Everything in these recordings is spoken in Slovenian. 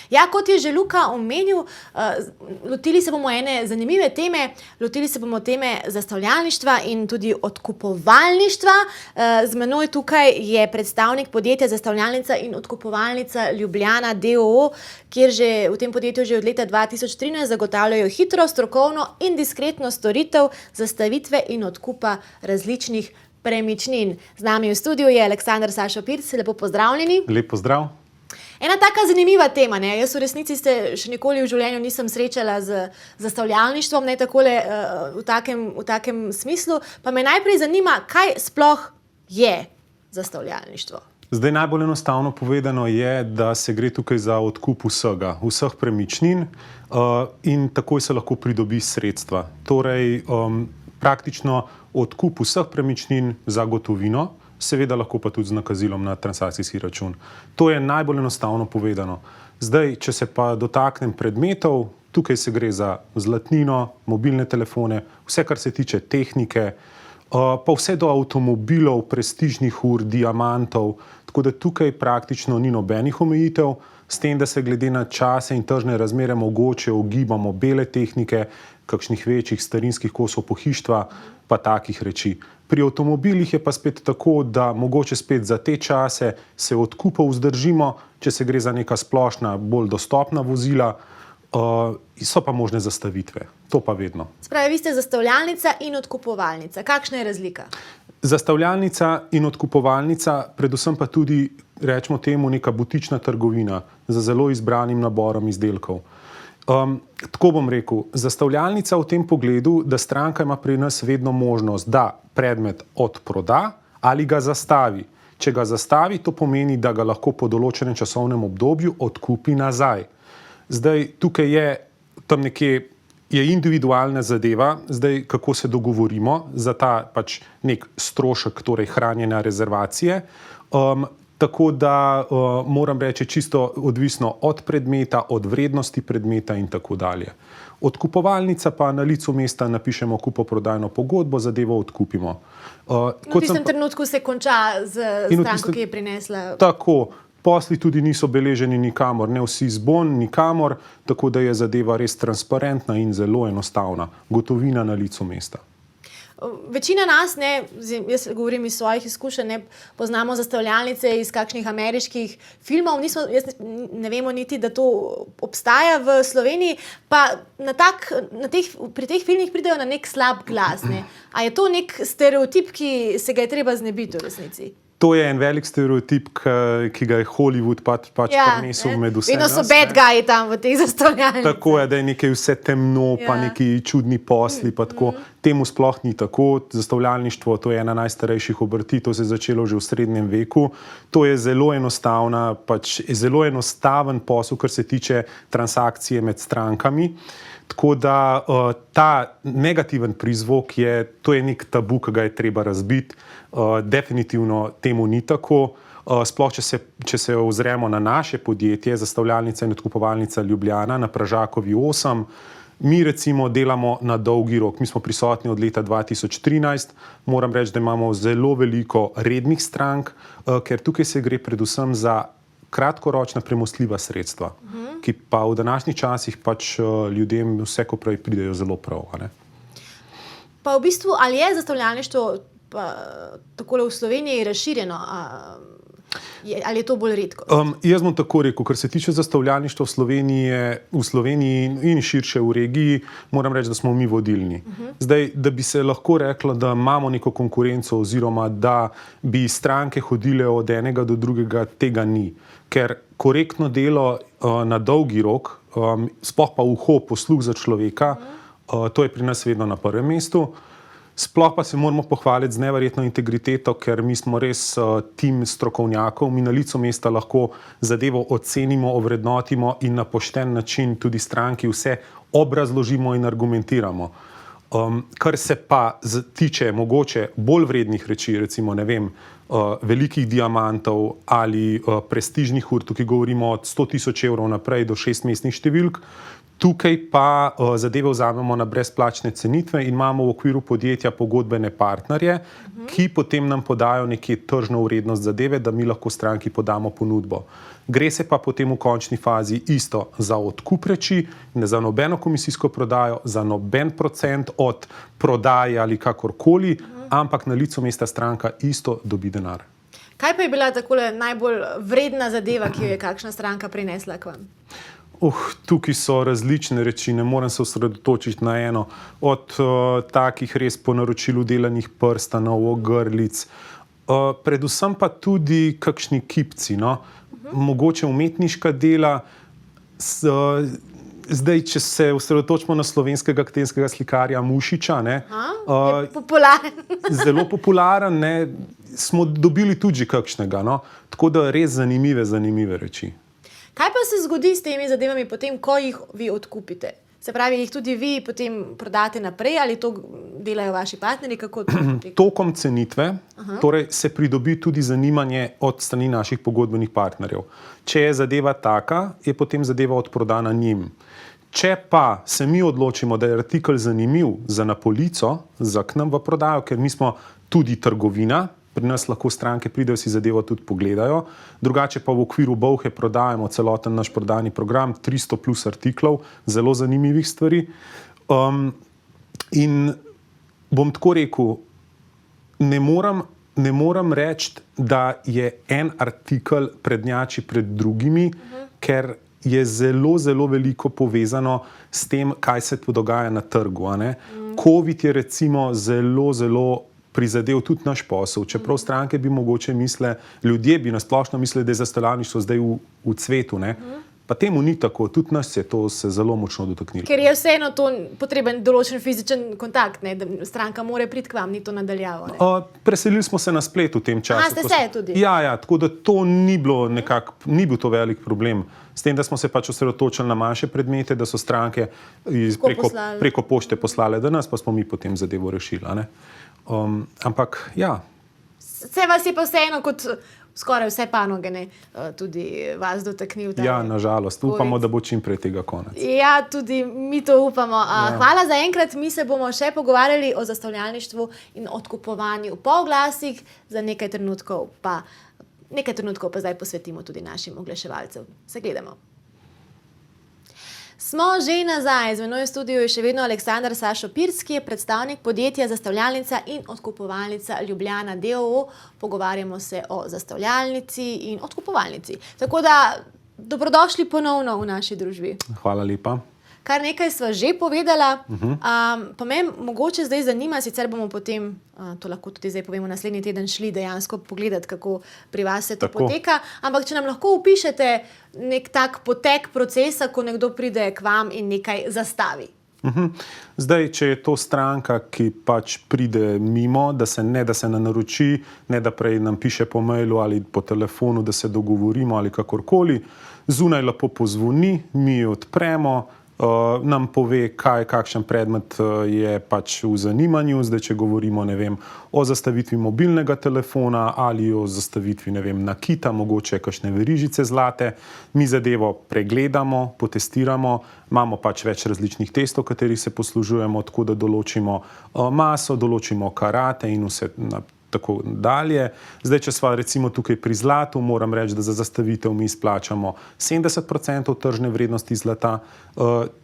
Ja, kot je že Luka omenil, lotili se bomo ene zanimive teme, lotili se bomo teme zastavljalništva in tudi odkupovalništva. Z menoj tukaj je predstavnik podjetja Zastavljalnica in odkupovalnica Ljubljana d.o.o., kjer že v tem podjetju že od leta 2013 zagotavljajo hitro, strokovno in diskretno storitev zastavitve in odkupa različnih premičnin. Z nami v studiu je Aleksandar Sašo Pirc, lepo pozdravljeni. Lep pozdrav. Ena taka zanimiva tema, ne? Jaz v resnici še nikoli v življenju nisem srečala z zastavljalništvom, ne takole v takem smislu, pa me najprej zanima, kaj sploh je zastavljalništvo. Zdaj najbolj enostavno povedano je, da se gre tukaj za odkup vseh premičnin in takoj se lahko pridobi sredstva. Torej, praktično odkup vseh premičnin za gotovino, seveda lahko pa tudi z nakazilom na transakcijski račun. To je najbolj enostavno povedano. Zdaj, če se pa dotaknem predmetov, tukaj se gre za zlatnino, mobilne telefone, vse, kar se tiče tehnike, pa vse do avtomobilov, prestižnih ur, diamantov, tako da tukaj praktično ni nobenih omejitev, s tem, da se glede na čase in tržne razmere mogoče ogibamo bele tehnike, kakšnih večjih starinskih kosov pohištva, pa takih reči. Pri avtomobilih je pa spet tako, da mogoče spet za te čase se odkupov vzdržimo, če se gre za neka splošna, bolj dostopna vozila, so pa možne zastavitve. To pa vedno. Spravi, vi ste zastavljalnica in odkupovalnica. Kakšna je razlika? Zastavljalnica in odkupovalnica, predvsem pa tudi, rečemo temu, neka butična trgovina za zelo izbranim naborom izdelkov. Tako bom rekel, zastavljalnica v tem pogledu, da stranka ima pri nas vedno možnost, da predmet odproda ali ga zastavi. Če ga zastavi, to pomeni, da ga lahko po določenem časovnem obdobju odkupi nazaj. Zdaj, tukaj je tam nekje individualna zadeva, zdaj kako se dogovorimo za ta pač nek strošek, torej hranjenja rezervacije. Tako da moram reči čisto odvisno od predmeta, od vrednosti predmeta in tako dalje. Odkupovalnica pa na licu mesta napišemo kupoprodajno pogodbo, zadevo odkupimo. V tistem trenutku se konča z stranko, ki je prinesla. Tako, posli tudi niso beleženi nikamor, ne vsi zvon, nikamor, tako da je zadeva res transparentna in zelo enostavna. Gotovina na licu mesta. Večina nas, jaz govorim iz svojih izkušenj, poznamo zastavljalnice iz kakšnih ameriških filmov, ne vemo niti, da to obstaja v Sloveniji, pa pri teh filmih pridejo na nek slab glas. A je to nek stereotip, ki se ga je treba znebiti v resnici? To je en velik stereotip, ki ga je Hollywood pač prinesel med vse nas. Vedno so bad guyi tam v teh zastavljalnicah. Tako je, da je nekaj vse temno, pa neki čudni posli, pa tako. Temu sploh ni tako. Zastavljalništvo, to je ena najstarejših obrti, to se je začelo že v srednjem veku. To je zelo enostaven posel, kar se tiče transakcije med strankami. Tako da ta negativen prizvok to je nek tabu, ki ga je treba razbiti. Definitivno temu ni tako. Sploh, če se ozremo na naše podjetje, Zastavljalnica in odkupovalnica Ljubljana na Pražakovi 8, mi recimo delamo na dolgi rok. Mi smo prisotni od leta 2013. Moram reči, da imamo zelo veliko rednih strank, ker tukaj se gre predvsem za kratkoročna premostljiva sredstva, ki pa v današnjih časih pač ljudem vse ko prej pridejo zelo prav. Pa v bistvu, ali je zastavljalništvo takole v Sloveniji razširjeno? Ali je to bolj redko? Jaz bom tako rekel, kar se tiče zastavljalništva v Sloveniji in širše v regiji, moram reči, da smo mi vodilni. Zdaj, da bi se lahko reklo, da imamo neko konkurenco oziroma da bi stranke hodile od enega do drugega, tega ni. Ker korektno delo na dolgi rok, sploh pa posluh za človeka, to je pri nas vedno na prvem mestu. Sploh pa se moramo pohvaliti z neverjetno integriteto, ker mi smo res tim strokovnjakov, mi na licu mesta lahko zadevo ocenimo, ovrednotimo in na pošten način tudi stranki vse obrazložimo in argumentiramo. Kar se pa tiče mogoče bolj vrednih reči, recimo ne vem, velikih diamantov ali prestižnih ur, tukaj govorimo od 100.000 evrov naprej do 6-mestnih številk, tukaj pa zadeve vzamemo na brezplačne cenitve in imamo v okviru podjetja pogodbene partnerje, ki potem nam podajo nekje tržno vrednost zadeve, da mi lahko stranki podamo ponudbo. Gre se pa potem v končni fazi isto za odkup reči, ne za nobeno komisijsko prodajo, za noben procent od prodaje ali kakorkoli, ampak na licu mesta stranka isto dobi denar. Kaj pa je bila takole najbolj vredna zadeva, ki jo je kakšna stranka prinesla k vam? Tukaj so različne reči, ne morem se osredotočiti na eno. Od takih res po naročilu delanih prstanov, ogrlic, predvsem pa tudi kakšni kipci, no? Mogoče umetniška dela. Zdaj, če se osredotočimo na slovenskega aktenskega slikarja Mušiča, ne, je popularen. zelo popularen, ne, smo dobili tudi kakšnega, no? Tako da res zanimive reči. Kaj pa se zgodi s temi zadevami potem, ko jih vi odkupite? Se pravi, jih tudi vi potem prodate naprej ali to delajo vaši partnerji? Kako to poteka? Tokom cenitve torej se pridobi tudi zanimanje od strani naših pogodbenih partnerjev. Če je zadeva taka, je potem zadeva odprodana njim. Če pa se mi odločimo, da je artikel zanimiv za na polico, za k nam v prodajo, ker mi smo tudi trgovina, pri nas lahko stranke pridejo, si zadevo tudi pogledajo. Drugače pa v okviru Bolhe prodajamo celoten naš prodajni program, 300 plus artiklov, zelo zanimivih stvari. In bom tako rekel, ne moram reči, da je en artikel prednjači pred drugimi, ker je zelo veliko povezano s tem, kaj se dogaja na trgu. A ne? Covid je recimo zelo prizadel tudi naš posel. Čeprav stranke bi mogoče ljudje bi nasplošno mislili, da je zastavljalništvo zdaj v cvetu, ne? Pa temu ni tako, tudi nas je to se zelo močno dotaknilo. Ker je vseeno to potreben določen fizičen kontakt, ne? Da stranka mora priti k vam, ni to nadaljavo. Preselili smo se na splet v tem času. Ste se tudi? Ja, tako da to ni bil to velik problem. S tem, da smo se pač osredotočili na manjše predmete, da so stranke preko pošte poslale do nas, pa smo mi potem zadevo rešili. Ne? Ampak, ja. Se vas je pa vseeno kot skoraj vse panoge, ne, tudi vas dotaknil. Ja, nažalost. Upamo, da bo čim prej tega konec. Ja, tudi mi to upamo. Hvala za enkrat. Mi se bomo še pogovarjali o zastavljalništvu in odkupovanju po oglasih. Za nekaj trenutkov pa zdaj posvetimo tudi našim oglaševalcem. Se gledamo. Smo že nazaj. Z menoj v studiu je še vedno Aleksandar Sašo Pirc, ki je predstavnik podjetja Zastavljalnica in odkupovalnica Ljubljana d.o.o. Pogovarjamo se o zastavljalnici in odkupovalnici. Tako da dobrodošli ponovno v naši družbi. Hvala lepa. Kar nekaj sva že povedala, pa me mogoče zdaj zanima, sicer bomo potem, to lahko tudi zdaj povemo, naslednji teden šli dejansko pogledati, kako pri vas se to poteka, ampak če nam lahko opišete nek tak potek procesa, ko nekdo pride k vam in nekaj zastavi. Zdaj, če je to stranka, ki pač pride mimo, da se ne naroči, ne da prej nam piše po mailu ali po telefonu, da se dogovorimo ali kakorkoli, zunaj lepo pozvoni, mi jo odpremo, nam pove, kakšen predmet je pač v zanimanju. Zdaj, če govorimo, ne vem, o zastavitvi mobilnega telefona ali o zastavitvi, ne vem, nakita, mogoče kakšne verižice zlate, mi zadevo pregledamo, potestiramo, imamo pač več različnih testov, katerih se poslužujemo, tako da določimo maso, določimo karate in vse tako dalje. Zdaj, če sva recimo tukaj pri zlatu, moram reči, da za zastavitev mi izplačamo 70% tržne vrednosti zlata.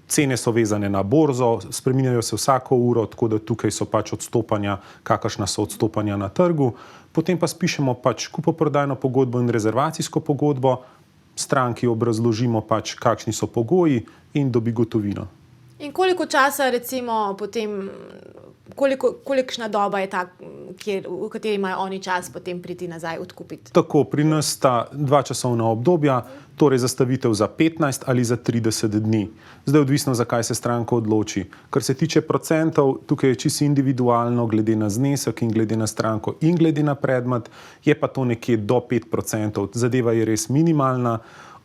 Cene so vezane na borzo, spreminjajo se vsako uro, tako da tukaj so pač odstopanja, kakršna so odstopanja na trgu. Potem pa spišemo pač kupoprodajno pogodbo in rezervacijsko pogodbo, stranki obrazložimo pač, kakšni so pogoji in dobi gotovino. In koliko časa recimo potem, kolikšna doba je ta, v kateri imajo oni čas potem priti nazaj odkupiti? Tako, pri nas sta 2 časovna obdobja, torej zastavitev za 15 ali za 30 dni. Zdaj odvisno, zakaj se stranka odloči. Kar se tiče procentov, tukaj je čisto individualno, glede na znesek in glede na stranko in glede na predmet, je pa to nekje do 5%. Zadeva je res minimalna.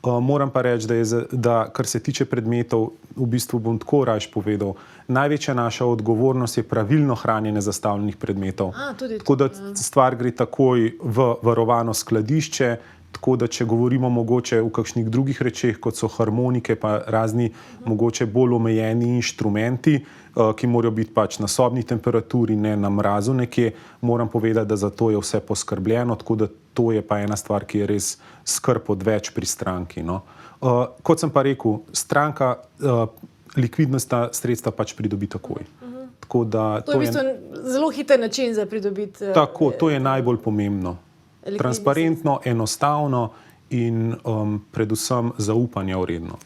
Moram pa reči, da kar se tiče predmetov, v bistvu bom tako raje povedal, največja naša odgovornost je pravilno hranjenje zastavljenih predmetov. Tako da stvar gre takoj v varovano skladišče, tako da če govorimo mogoče v kakšnih drugih rečeh, kot so harmonike, pa razni mogoče bolj omejeni inštrumenti, ki morajo biti pač na sobni temperaturi, ne na mrazu nekje, moram povedati, da za to je vse poskrbljeno, tako da to je pa ena stvar, ki je res skrb odveč pri stranki. No. Kot sem pa rekel, stranka likvidnostna sredstva pač pridobi takoj. Tako da, To je v bistvu zelo hiter način za pridobiti. Tako, to je najbolj pomembno. likvidni Transparentno, enostavno in predvsem zaupanja vredno.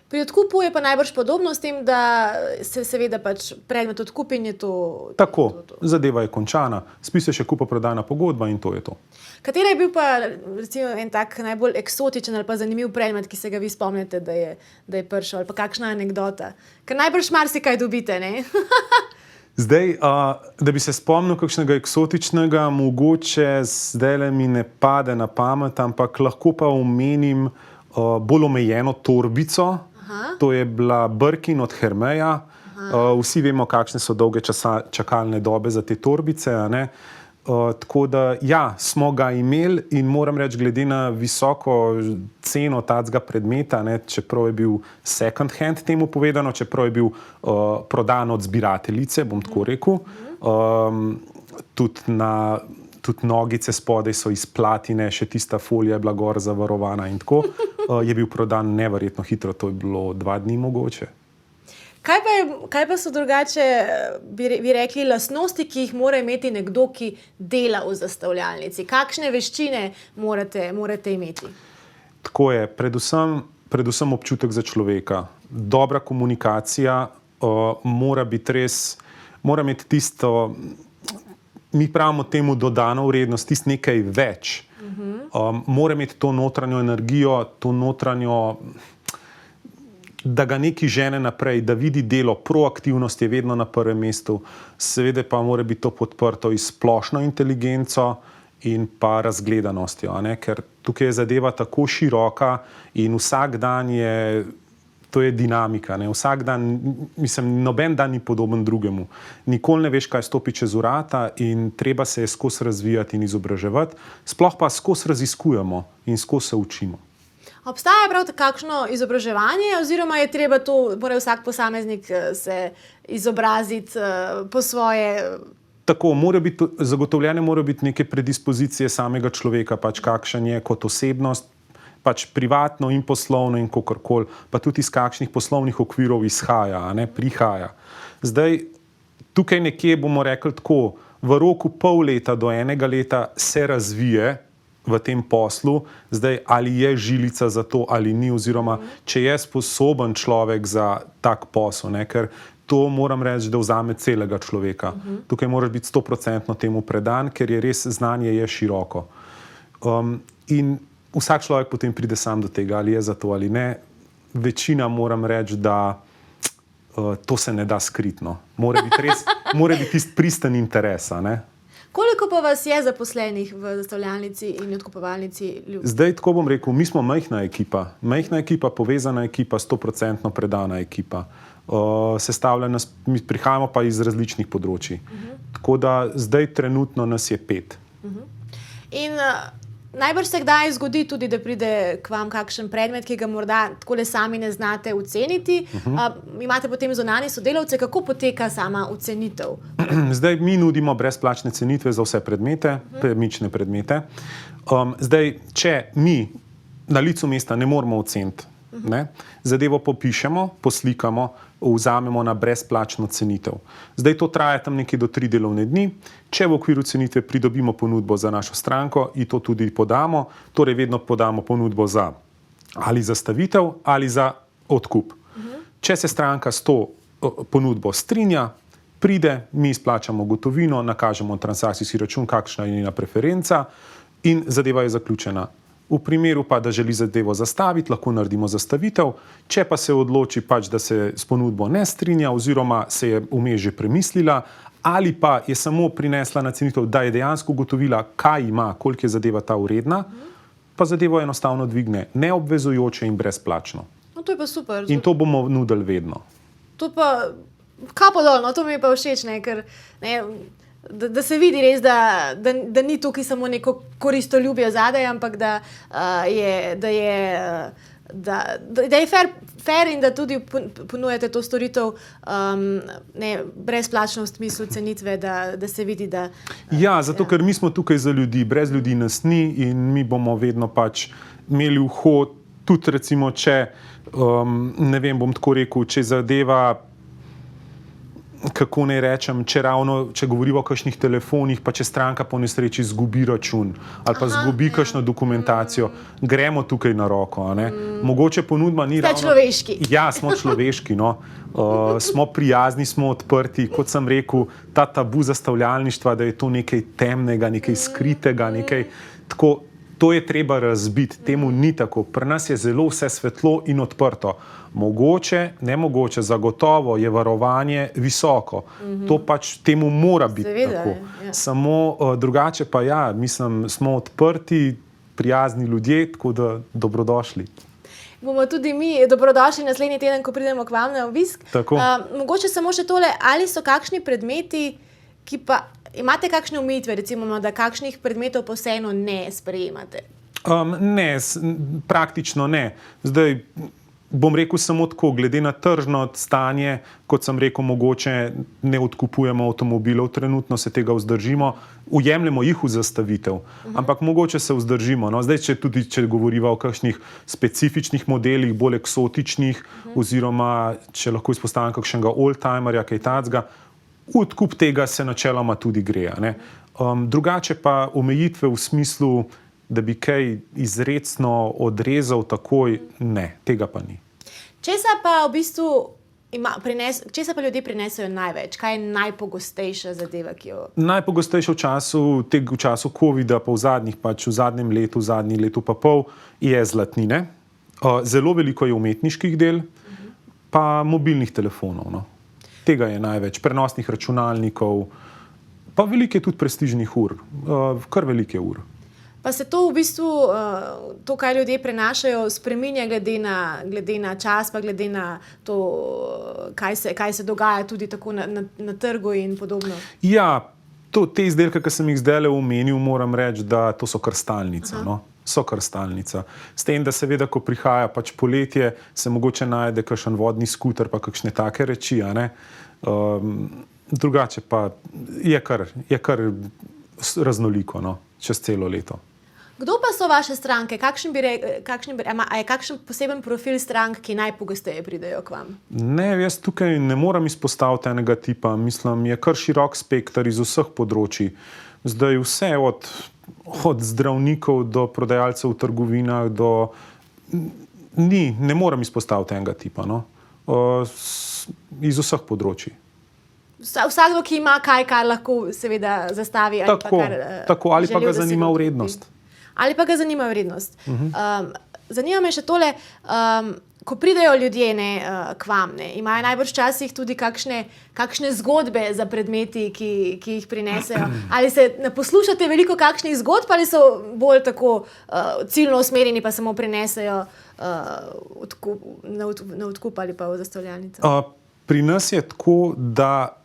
Pri odkupu je pa najbrž podobno s tem, da se seveda pač predmet odkupi in je to. Tako, zadeva je končana, spiše še kupoprodajna pogodba in to je to. Katera je bil pa recimo en tak najbolj eksotičen ali pa zanimiv predmet, ki se ga vi spomnite, da je prišel, ali pa kakšna anekdota? Ker najbrž marsikaj dobite, ne? Zdaj, da bi se spomnil kakšnega eksotičnega, mogoče zdajle mi ne pade na pamet, ampak lahko pa omenim bolj omejeno torbico. To je bila Birkin od Hermeja. Vsi vemo, kakšne so dolge čakalne dobe za te torbice, a ne? Tako da, ja, smo ga imeli in moram reči, glede na visoko ceno tacga predmeta, ne, čeprav je bil second hand temu povedano, čeprav je bil prodan od zbirateljice, bom tako rekel, tudi nogice spodaj so iz platine, še tista folija je bila gor zavarovana in tako, je bil prodan neverjetno hitro, to je bilo 2 dni mogoče. Kaj pa so drugače, bi rekli, lastnosti, ki jih mora imeti nekdo, ki dela v zastavljalnici? Kakšne veščine morate imeti? Tako je, predvsem občutek za človeka. Dobra komunikacija, mora imeti tisto, mi pravimo temu dodano vrednost, tisto nekaj več. Mora imeti to notranjo energijo, to notranjo, da ga nekaj žene naprej, da vidi delo, proaktivnost je vedno na prvem mestu, seveda pa mora biti to podprto iz splošno inteligenco in pa razgledanostjo, ne? Ker tukaj je zadeva tako široka in vsak dan to je dinamika, ne? Vsak dan, mislim, noben dan ni podoben drugemu. Nikoli ne veš, kaj stopi čez vrata in treba se je skozi razvijati in izobraževati, sploh pa skozi raziskujemo in skozi se učimo. Obstaja prav kakšno izobraževanje oziroma je treba to, mora vsak posameznik se izobraziti po svoje? Tako, zagotovljene morajo biti neke predispozicije samega človeka, pač kakšen je kot osebnost, pač privatno in poslovno in kakorkoli, pa tudi iz kakšnih poslovnih okvirov izhaja, a ne, prihaja. Zdaj, tukaj nekje bomo rekli tako, v roku pol leta do 1 leta se razvije v tem poslu, zdaj ali je žilica za to ali ni, oziroma če je sposoben človek za tak posel, ne, ker to moram reči, da vzame celega človeka. Tukaj moraš biti 100% temu predan, ker je res znanje je široko. In vsak človek potem pride sam do tega, ali je za to ali ne. Večina moram reči, da to se ne da skritno. Mora biti tisti pristen interes, a ne? Koliko pa vas je zaposlenih v zastavljalnici in odkupovalnici Ljubljana? Zdaj, tako bom rekel, mi smo majhna ekipa, povezana ekipa, 100% predana ekipa. Mi prihajamo pa iz različnih področij. Tako da zdaj trenutno nas je 5. In najbrž se kdaj zgodi tudi, da pride k vam kakšen predmet, ki ga morda takole sami ne znate oceniti. Imate potem zunanje sodelavce, kako poteka sama ocenitev? Zdaj mi nudimo brezplačne cenitve za vse predmete, premične predmete. Zdaj, če mi na licu mesta ne moremo oceniti, ne, zadevo popišemo, poslikamo, vzamemo na brezplačno cenitev. Zdaj to traja tam nekje do 3 delovne dni. Če v okviru cenitve pridobimo ponudbo za našo stranko, in to tudi podamo, torej vedno podamo ponudbo za ali zastavitev ali za odkup. Če se stranka s to ponudbo strinja, pride, mi izplačamo gotovino, nakažemo transakcijski račun, kakšna je njena preferenca in zadeva je zaključena. V primeru pa, da želi zadevo zastaviti, lahko naredimo zastavitev. Če pa se odloči pač, da se s ponudbo ne strinja oziroma se je vmes že premislila ali pa je samo prinesla na cenitev, da je dejansko ugotovila, kaj ima, koliko je zadeva ta vredna, pa zadevo enostavno dvigne, neobvezujoče in brezplačno. No, to je pa super. In to bomo nudili vedno. To pa kapo dol, no, to mi je pa všeč, ne, ker da se vidi res, da ni tukaj samo neko koristoljubje zadaj, ampak da je da je fair in da tudi ponujate to storitev brezplačno v smislu cenitve, da se vidi, da... Ja, zato ker mi smo tukaj za ljudi, brez ljudi nas ni in mi bomo vedno pač imeli vhod, tudi recimo, če, ne vem, bom tako rekel, če zadeva, kako naj rečem, če govorimo o kakšnih telefonih, pa če stranka po nesreči izgubi račun ali pa izgubi kakšno dokumentacijo, gremo tukaj na roko. A ne? Mogoče ponudba ni ravno... Ste človeški. Ja, smo človeški, no. Smo prijazni, smo odprti, kot sem rekel, ta tabu zastavljalništva, da je to nekaj temnega, nekaj skritega, nekaj tako. To je treba razbiti, temu ni tako. Pri nas je zelo vse svetlo in odprto. Mogoče, nemogoče, zagotovo je varovanje visoko. To pač temu mora biti tako. Ja. Samo drugače pa ja, mislim, smo odprti, prijazni ljudje, tako da dobrodošli. Bomo tudi mi dobrodošli naslednji teden, ko pridemo k vam na obisk. Tako. Mogoče samo še tole, ali so kakšni predmeti, ki pa... Imate kakšne omejitve, recimo, da kakšnih predmetov pa vseeno ne sprejemate? Ne, praktično ne. Zdaj, bom rekel samo tako, glede na tržno stanje, kot sem rekel, mogoče ne odkupujemo avtomobilov, trenutno se tega vzdržimo, ujemljemo jih v zastavitev, ampak mogoče se vzdržimo. No, zdaj, če govoriva o kakšnih specifičnih modelih, bolj eksotičnih, oziroma če lahko izpostavim kakšnega oldtimerja, kaj tacga, odkup tega se načeloma tudi gre. Ne? Drugače pa omejitve v smislu, da bi kaj izrecno odrezal takoj, ne, tega pa ni. Česa pa v bistvu česa pa ljudje prinesejo največ? Kaj je najpogostejša zadeva, ki jo... Najpogostejša v času covida, pa v zadnjem letu pa pol, je zlatnine. Zelo veliko je umetniških del, pa mobilnih telefonov, no. Tega je največ, prenosnih računalnikov, pa veliko je tudi prestižnih ur, kar velike ur. Pa se to v bistvu, to, kaj ljudje prenašajo, spreminja glede na čas, pa glede na to, kaj se dogaja tudi tako na trgu in podobno? Ja, te izdelke, ki sem jih zdajle omenil, moram reči, da to so kar stalnica, no. So kar stalnica. S tem, da seveda, ko prihaja pač poletje, se mogoče najde kakšen vodni skuter, pa kakšne take reči, a ne. Drugače pa je kar raznoliko, no, čez celo leto. Kdo pa so vaše stranke? A je kakšen poseben profil strank, ki najpogosteje pridejo k vam? Ne, jaz tukaj ne moram izpostaviti enega tipa. Mislim, je kar širok spekter iz vseh področij. Zdaj vse od zdravnikov do prodajalcev v trgovinah ne moram izpostaviti enega tipa, no. Iz vseh področij. Vsakdo, ki ima kaj, kar lahko seveda zastavi ali pa ga zanima vrednost. Ali pa ga zanima vrednost. Zanima me še tole, ko pridejo ljudje k vam, imajo najbrž včasih tudi kakšne zgodbe za predmeti, ki jih prinesejo. Ali se ne poslušate veliko kakšnih zgodb, ali so bolj tako ciljno usmerjeni, pa samo prinesejo na odkup ali pa v zastavljalnico? Pri nas je tako, da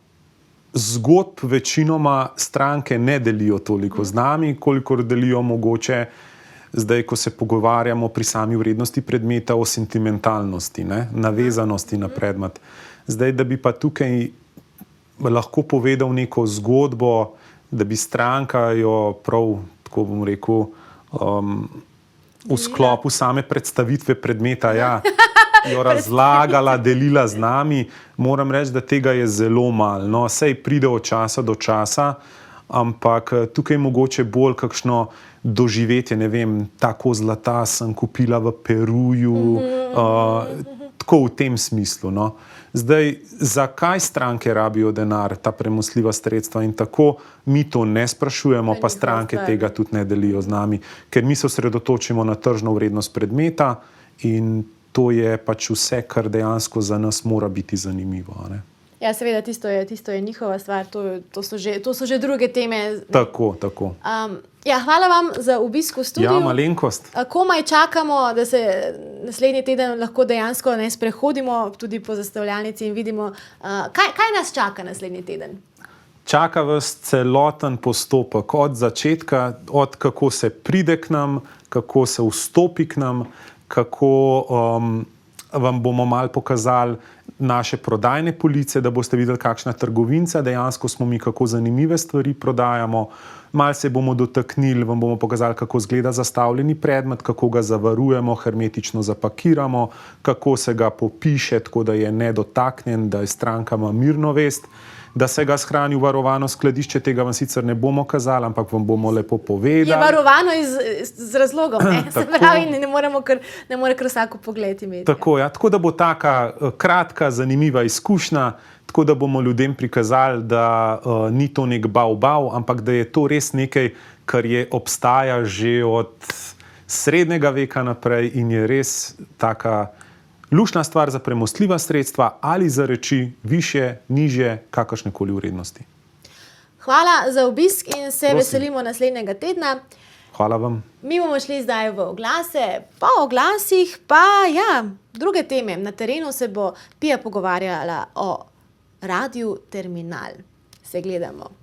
zgodb večinoma stranke ne delijo toliko z nami, kolikor delijo mogoče zdaj, ko se pogovarjamo pri sami vrednosti predmeta o sentimentalnosti, ne? Navezanosti na predmet. Zdaj, da bi pa tukaj lahko povedal neko zgodbo, da bi stranka jo prav, tako bom rekel, v sklopu same predstavitve predmeta, jo razlagala, delila z nami, moram reči, da tega je zelo malo. No, saj pride od časa do časa, ampak tukaj mogoče bolj kakšno doživetje, ne vem, tako zlata sem kupila v Peruju, tako v tem smislu, no. Zdaj, zakaj stranke rabijo denar, ta premostljiva sredstva in tako, mi to ne sprašujemo, pa stranke tega tudi ne delijo z nami, ker mi se osredotočimo na tržno vrednost predmeta in to je pač vse, kar dejansko za nas mora biti zanimivo, ne. Ja, seveda, tisto je njihova stvar, to so že druge teme. Tako. Hvala vam za obisk v studiu. Ja, malenkost. Komaj čakamo, da se naslednji teden lahko dejansko sprehodimo tudi po zastavljalnici in vidimo, kaj nas čaka naslednji teden. Čaka vas celoten postopek od začetka, od kako se pride k nam, kako se vstopi k nam, kako vam bomo malo pokazali naše prodajne police, da boste videli, kakšna trgovinca dejansko smo mi, kako zanimive stvari prodajamo. Malo se bomo dotaknili, vam bomo pokazali, kako izgleda zastavljeni predmet, kako ga zavarujemo, hermetično zapakiramo, kako se ga popiše, tako da je nedotaknjen, da je strankama mirno vest, da se ga shrani v varovano skladišče. Tega vam sicer ne bomo kazali, ampak vam bomo lepo povedali. Je varovano z razlogom, ne? Se pravi, ne more kar vsako pogled imeti. Tako, ja. Tako da bo taka kratka, zanimiva izkušnja, tako da bomo ljudem prikazali, da ni to nek bav, ampak da je to res nekaj, kar obstaja že od srednjega veka naprej in je res taka luštna stvar za premostljiva sredstva ali za reči višje, nižje, kakršnekoli vrednosti. Hvala za obisk in se veselimo naslednjega tedna. Hvala vam. Mi bomo šli zdaj v oglase, po oglasih pa druge teme. Na terenu se bo Pija pogovarjala o Radiu Terminal. Se gledamo.